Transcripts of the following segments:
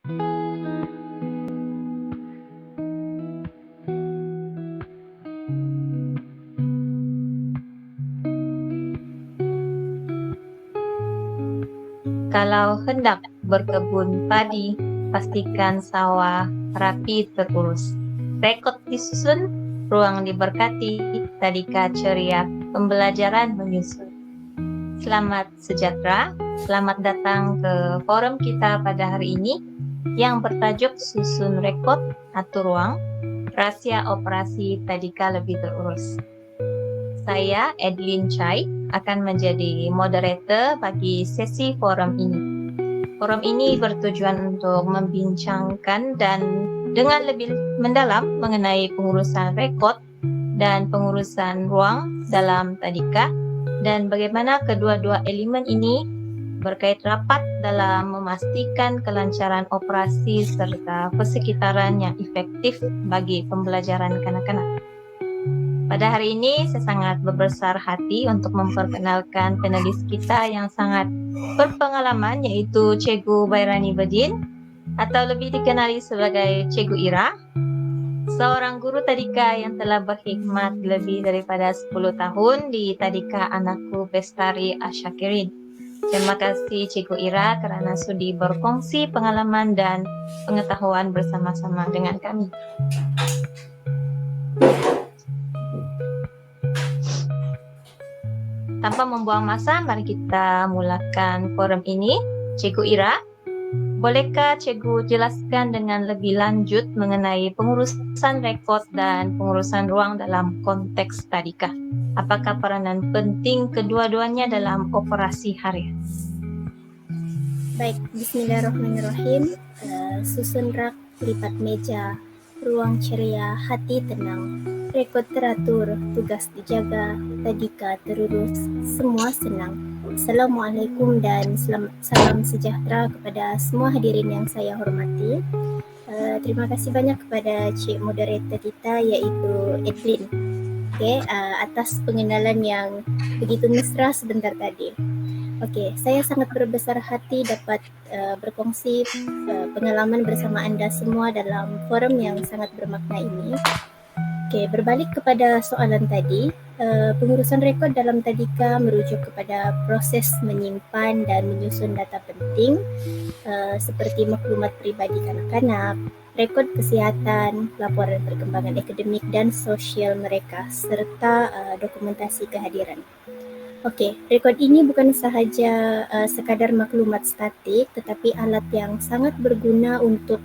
Kalau hendak berkebun padi, pastikan sawah rapi terurus. Rekod disusun, ruang diberkati, tadika ceria, pembelajaran menyusun. Selamat sejahtera, selamat datang ke forum kita pada hari ini yang bertajuk Susun Rekod, Atur Ruang, Rahasia Operasi Tadika Lebih Terurus. Saya, Edlin Chai, akan menjadi moderator bagi sesi forum ini. Forum ini bertujuan untuk membincangkan dan dengan lebih mendalam mengenai pengurusan rekod dan pengurusan ruang dalam tadika dan bagaimana kedua-dua elemen ini berkait rapat dalam memastikan kelancaran operasi serta persekitaran yang efektif bagi pembelajaran kanak-kanak. Pada hari ini, saya sangat berbesar hati untuk memperkenalkan panelis kita yang sangat berpengalaman, yaitu Cikgu Bairani Bedin, atau lebih dikenali sebagai Cikgu Ira, seorang guru tadika yang telah berkhidmat lebih daripada 10 tahun di Tadika Anakku Bestari Asyakirin. Terima kasih Cikgu Ira kerana sudi berkongsi pengalaman dan pengetahuan bersama-sama dengan kami. Tanpa membuang masa, mari kita mulakan forum ini. Cikgu Ira, bolehkah Cikgu jelaskan dengan lebih lanjut mengenai pengurusan rekod dan pengurusan ruang dalam konteks tadika? Apakah peranan penting kedua-duanya dalam operasi harian? Baik, bismillahirrahmanirrahim. Susun rak, lipat meja, ruang ceria, hati tenang, rekod teratur, tugas dijaga, tadika terurus, semua senang. Assalamualaikum dan salam sejahtera kepada semua hadirin yang saya hormati. Terima kasih banyak kepada Cik Moderator kita iaitu Edlin atas pengenalan yang begitu mesra sebentar tadi. Okey, saya sangat berbesar hati dapat berkongsi pengalaman bersama anda semua dalam forum yang sangat bermakna ini. Okey, berbalik kepada soalan tadi, pengurusan rekod dalam tadika merujuk kepada proses menyimpan dan menyusun data penting seperti maklumat peribadi kanak-kanak, rekod kesihatan, laporan perkembangan akademik dan sosial mereka serta dokumentasi kehadiran. Okey, rekod ini bukan sahaja sekadar maklumat statik tetapi alat yang sangat berguna untuk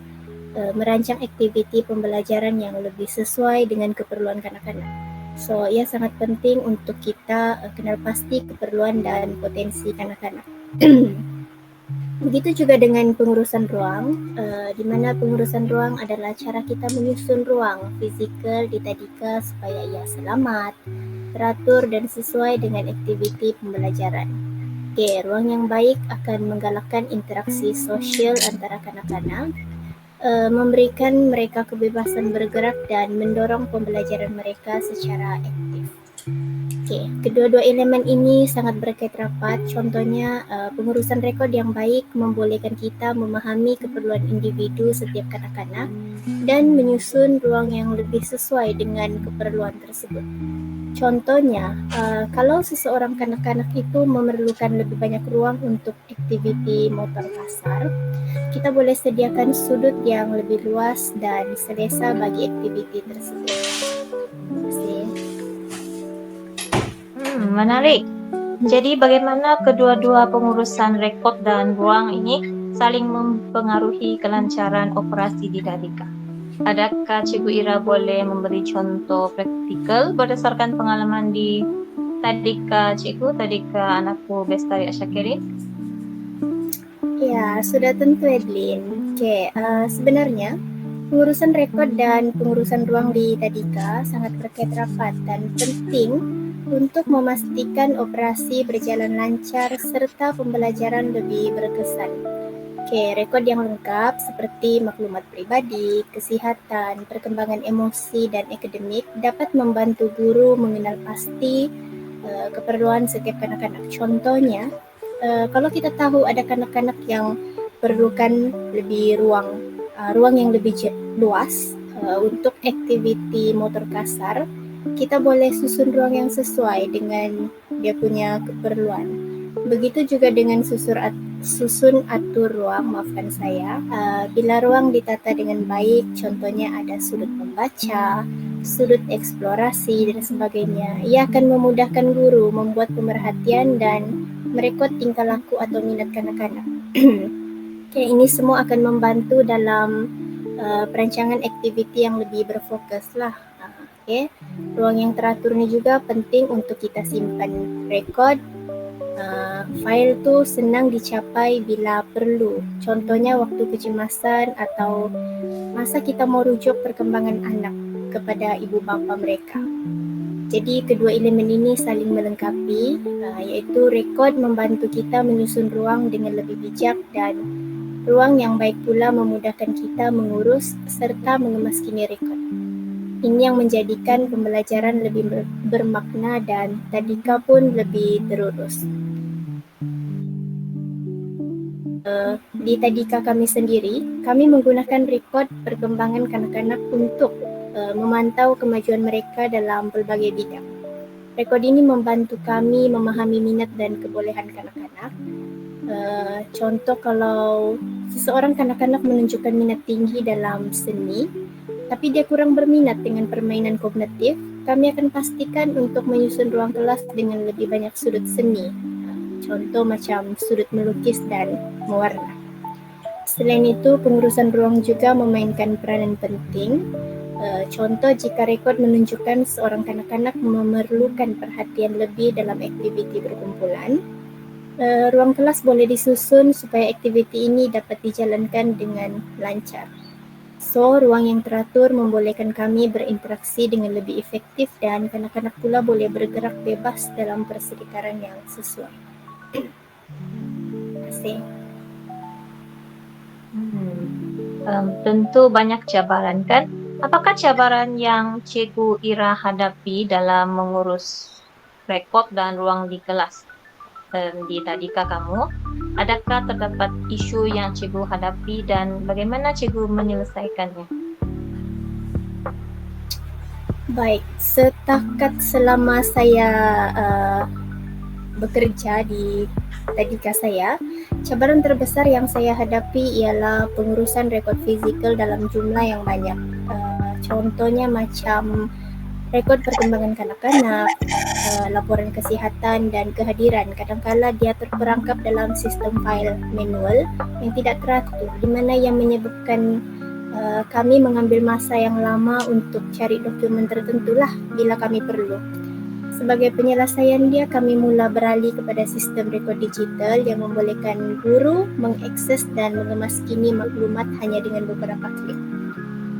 merancang aktiviti pembelajaran yang lebih sesuai dengan keperluan kanak-kanak. So, ia sangat penting untuk kita kenal pasti keperluan dan potensi kanak-kanak. Begitu juga dengan pengurusan ruang, di mana pengurusan ruang adalah cara kita menyusun ruang fizikal di tadika supaya ia selamat, teratur dan sesuai dengan aktiviti pembelajaran. Okey, ruang yang baik akan menggalakkan interaksi sosial antara kanak-kanak, memberikan mereka kebebasan bergerak dan mendorong pembelajaran mereka secara aktif. Okey, kedua-dua elemen ini sangat berkait rapat. Contohnya, pengurusan rekod yang baik membolehkan kita memahami keperluan individu setiap kanak-kanak dan menyusun ruang yang lebih sesuai dengan keperluan tersebut. Contohnya, kalau seseorang kanak-kanak itu memerlukan lebih banyak ruang untuk aktiviti motor kasar, kita boleh sediakan sudut yang lebih luas dan selesa bagi aktiviti tersebut. Terima kasih. Menarik. Jadi bagaimana kedua-dua pengurusan rekod dan ruang ini saling mempengaruhi kelancaran operasi di tadika? Adakah Cikgu Ira boleh memberi contoh praktikal berdasarkan pengalaman di tadika Cikgu, tadika Anakku Bestari Asyakirin? Ya, sudah tentu Edlin. Okey, sebenarnya pengurusan rekod dan pengurusan ruang di tadika sangat berkait rapat dan penting untuk memastikan operasi berjalan lancar serta pembelajaran lebih berkesan. Okey, rekod yang lengkap seperti maklumat peribadi, kesihatan, perkembangan emosi dan akademik dapat membantu guru mengenal pasti keperluan setiap kanak-kanak. Contohnya, kalau kita tahu ada kanak-kanak yang diperlukan lebih ruang yang lebih luas untuk aktiviti motor kasar. Kita boleh susun ruang yang sesuai dengan dia punya keperluan. Begitu juga dengan susun atur ruang, maafkan saya. Bila ruang ditata dengan baik, contohnya ada sudut membaca, sudut eksplorasi dan sebagainya, ia akan memudahkan guru membuat pemerhatian dan merekod tingkah laku atau minat kanak-kanak. Okay, ini semua akan membantu dalam perancangan aktiviti yang lebih berfokus lah. Okay. Ruang yang teratur ni juga penting untuk kita simpan rekod. File tu senang dicapai bila perlu. Contohnya waktu kecemasan atau masa kita mau rujuk perkembangan anak kepada ibu bapa mereka. Jadi kedua elemen ini saling melengkapi, iaitu rekod membantu kita menyusun ruang dengan lebih bijak dan ruang yang baik pula memudahkan kita mengurus serta mengemaskini rekod. Ini yang menjadikan pembelajaran lebih bermakna dan tadika pun lebih terurus. Di tadika kami sendiri, kami menggunakan rekod perkembangan kanak-kanak untuk memantau kemajuan mereka dalam berbagai bidang. Rekod ini membantu kami memahami minat dan kebolehan kanak-kanak. Contoh kalau seseorang kanak-kanak menunjukkan minat tinggi dalam seni, tapi dia kurang berminat dengan permainan kognitif, kami akan pastikan untuk menyusun ruang kelas dengan lebih banyak sudut seni. Contoh macam sudut melukis dan mewarna. Selain itu, pengurusan ruang juga memainkan peranan penting. Contoh jika rekod menunjukkan seorang kanak-kanak memerlukan perhatian lebih dalam aktiviti berkumpulan, ruang kelas boleh disusun supaya aktiviti ini dapat dijalankan dengan lancar. So, ruang yang teratur membolehkan kami berinteraksi dengan lebih efektif dan kanak-kanak pula boleh bergerak bebas dalam persekitaran yang sesuai. Terima kasih. Tentu banyak cabaran kan? Apakah cabaran yang Cikgu Ira hadapi dalam mengurus rekod dan ruang di kelas di tadika kamu? Adakah terdapat isu yang Cikgu hadapi dan bagaimana Cikgu menyelesaikannya? Baik, setakat selama saya bekerja di tadika saya, cabaran terbesar yang saya hadapi ialah pengurusan rekod fizikal dalam jumlah yang banyak. Contohnya macam rekod perkembangan kanak-kanak, laporan kesihatan dan kehadiran. Kadang-kala dia terperangkap dalam sistem file manual yang tidak teratur, di mana yang menyebabkan kami mengambil masa yang lama untuk cari dokumen tertentu lah bila kami perlu. Sebagai penyelesaian dia, kami mula beralih kepada sistem rekod digital yang membolehkan guru mengakses dan mengemaskini maklumat hanya dengan beberapa klik.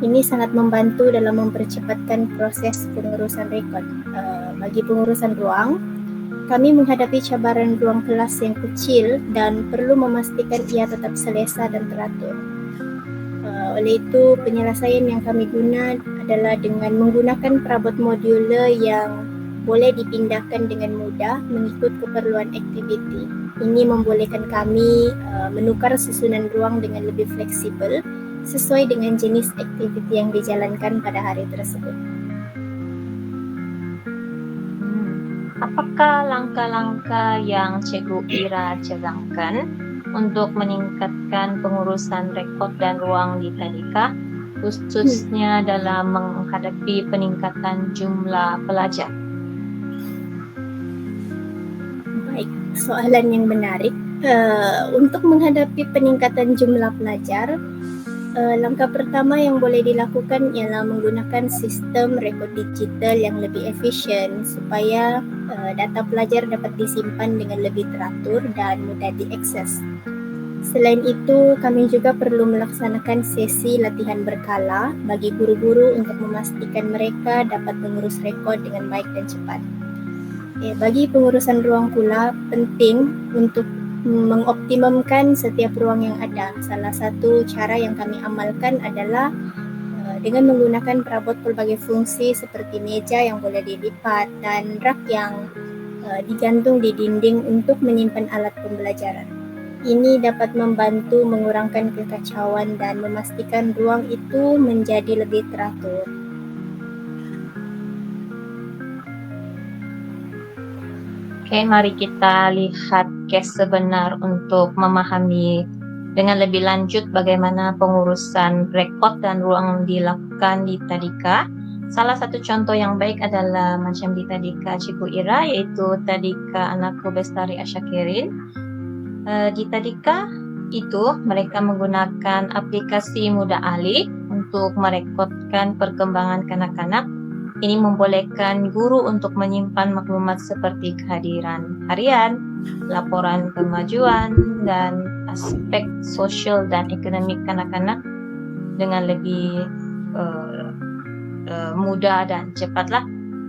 Ini sangat membantu dalam mempercepatkan proses pengurusan rekod. Bagi pengurusan ruang, kami menghadapi cabaran ruang kelas yang kecil dan perlu memastikan ia tetap selesa dan teratur. Oleh itu, penyelesaian yang kami guna adalah dengan menggunakan perabot modular yang boleh dipindahkan dengan mudah mengikut keperluan aktiviti. Ini membolehkan kami menukar susunan ruang dengan lebih fleksibel sesuai dengan jenis aktiviti yang dijalankan pada hari tersebut. Apakah langkah-langkah yang Cikgu Ira cadangkan untuk meningkatkan pengurusan rekod dan ruang di tadika, khususnya dalam menghadapi peningkatan jumlah pelajar? Baik, soalan yang menarik. Untuk menghadapi peningkatan jumlah pelajar, langkah pertama yang boleh dilakukan ialah menggunakan sistem rekod digital yang lebih efisien supaya data pelajar dapat disimpan dengan lebih teratur dan mudah diakses. Selain itu, kami juga perlu melaksanakan sesi latihan berkala bagi guru-guru untuk memastikan mereka dapat mengurus rekod dengan baik dan cepat. Bagi pengurusan ruang pula, penting untuk mengoptimumkan setiap ruang yang ada. Salah satu cara yang kami amalkan adalah dengan menggunakan perabot pelbagai fungsi seperti meja yang boleh dilipat dan rak yang digantung di dinding untuk menyimpan alat pembelajaran. Ini dapat membantu mengurangkan kekacauan dan memastikan ruang itu menjadi lebih teratur. Oke, mari kita lihat case sebenar untuk memahami dengan lebih lanjut bagaimana pengurusan rekod dan ruang dilakukan di Tadika. Salah satu contoh yang baik adalah macam di Tadika Cikgu Ira, yaitu Tadika Anakku Bestari Asyakirin. Di Tadika itu mereka menggunakan aplikasi Muda Ali untuk merekodkan perkembangan kanak-kanak. Ini membolehkan guru untuk menyimpan maklumat seperti kehadiran harian, laporan kemajuan, dan aspek sosial dan ekonomi kanak-kanak dengan lebih mudah dan cepatlah.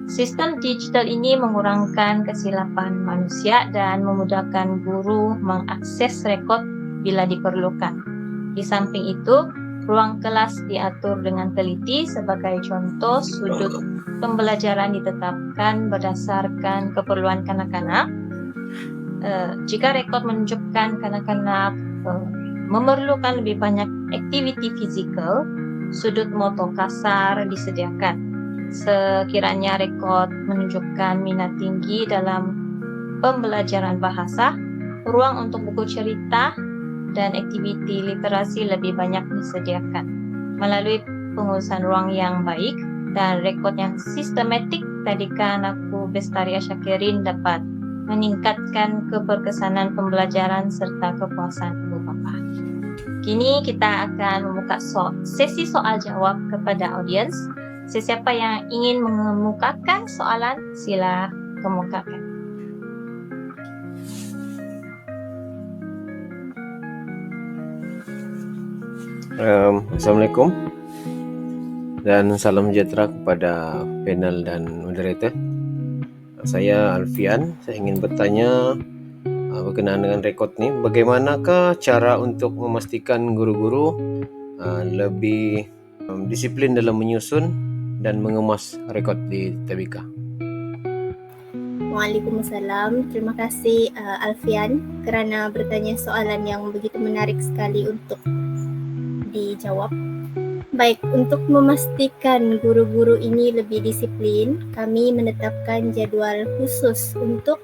Sistem digital ini mengurangkan kesilapan manusia dan memudahkan guru mengakses rekod bila diperlukan. Di samping itu, ruang kelas diatur dengan teliti. Sebagai contoh, sudut pembelajaran ditetapkan berdasarkan keperluan kanak-kanak. Jika rekod menunjukkan kanak-kanak memerlukan lebih banyak aktiviti fizikal, sudut moto kasar disediakan. Sekiranya rekod menunjukkan minat tinggi dalam pembelajaran bahasa, ruang untuk buku cerita dan aktiviti literasi lebih banyak disediakan. Melalui pengurusan ruang yang baik dan rekod yang sistematik, Tadika Anakku Bestari Asyakirin dapat meningkatkan keberkesanan pembelajaran serta kepuasan ibu bapa. Kini kita akan membuka sesi soal jawab kepada audiens. Sesiapa yang ingin mengemukakan soalan, sila kemukakan. Assalamualaikum dan salam sejahtera kepada panel dan moderator. Saya Alfian. Saya ingin bertanya berkenaan dengan rekod ni, bagaimanakah cara untuk memastikan guru-guru lebih disiplin dalam menyusun dan mengemas rekod di Tadika? Waalaikumsalam. Terima kasih Alfian kerana bertanya soalan yang begitu menarik sekali untuk dijawab. Baik, untuk memastikan guru-guru ini lebih disiplin, kami menetapkan jadual khusus untuk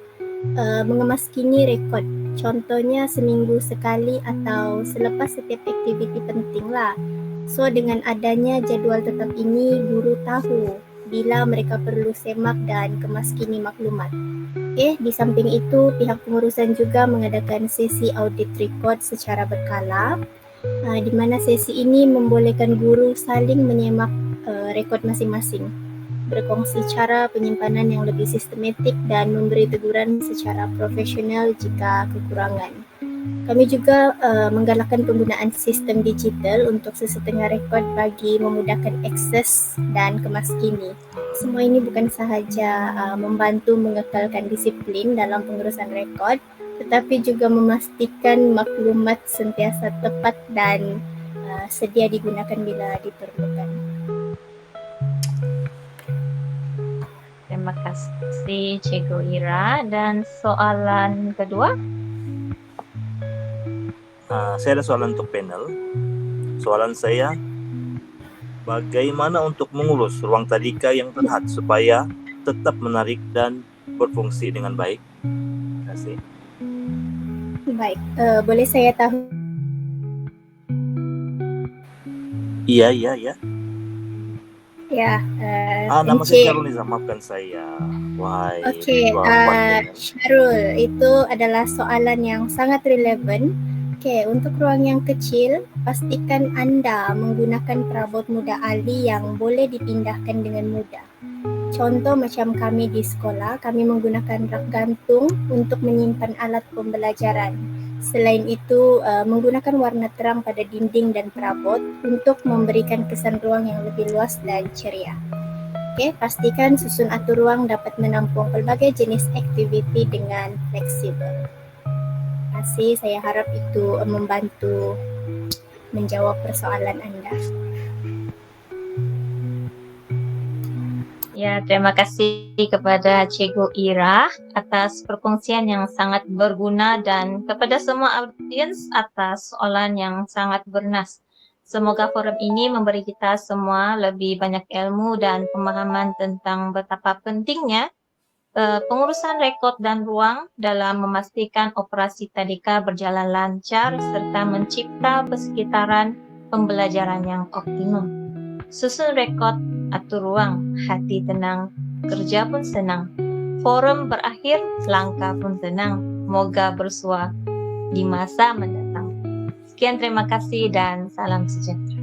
mengemaskini rekod. Contohnya seminggu sekali atau selepas setiap aktiviti penting lah. So dengan adanya jadual tetap ini, guru tahu bila mereka perlu semak dan kemaskini maklumat. Di samping itu, pihak pengurusan juga mengadakan sesi audit rekod secara berkala, di mana sesi ini membolehkan guru saling menyemak rekod masing-masing, berkongsi cara penyimpanan yang lebih sistematik dan memberi teguran secara profesional jika kekurangan. Kami juga menggalakkan penggunaan sistem digital untuk sesetengah rekod bagi memudahkan akses dan kemaskini. Semua ini bukan sahaja membantu mengekalkan disiplin dalam pengurusan rekod, tetapi juga memastikan maklumat sentiasa tepat dan sedia digunakan bila diperlukan. Terima kasih Cikgu Ira. Dan soalan kedua? Saya ada soalan untuk panel. Soalan saya, bagaimana untuk mengurus ruang Tadika yang terhad supaya tetap menarik dan berfungsi dengan baik? Terima kasih. Baik, boleh saya tahu? Iya. Ya, Nama saya Syarul Nizam, maafkan saya. Okey, Syarul, itu adalah soalan yang sangat relevan. Okey, untuk ruang yang kecil, pastikan anda menggunakan perabot Muda Ali yang boleh dipindahkan dengan mudah. Contoh macam kami di sekolah, kami menggunakan rak gantung untuk menyimpan alat pembelajaran. Selain itu, menggunakan warna terang pada dinding dan perabot untuk memberikan kesan ruang yang lebih luas dan ceria. Okey, pastikan susun atur ruang dapat menampung pelbagai jenis aktiviti dengan fleksibel. Terima kasih, saya harap itu membantu menjawab persoalan anda. Ya, terima kasih kepada Cikgu Ira atas perkongsian yang sangat berguna dan kepada semua audiens atas soalan yang sangat bernas. Semoga forum ini memberi kita semua lebih banyak ilmu dan pemahaman tentang betapa pentingnya pengurusan rekod dan ruang dalam memastikan operasi tadika berjalan lancar serta mencipta persekitaran pembelajaran yang optimum. Susun rekod, atur ruang, hati tenang, kerja pun senang. Forum berakhir, langkah pun tenang. Moga bersua di masa mendatang. Sekian, terima kasih dan salam sejahtera.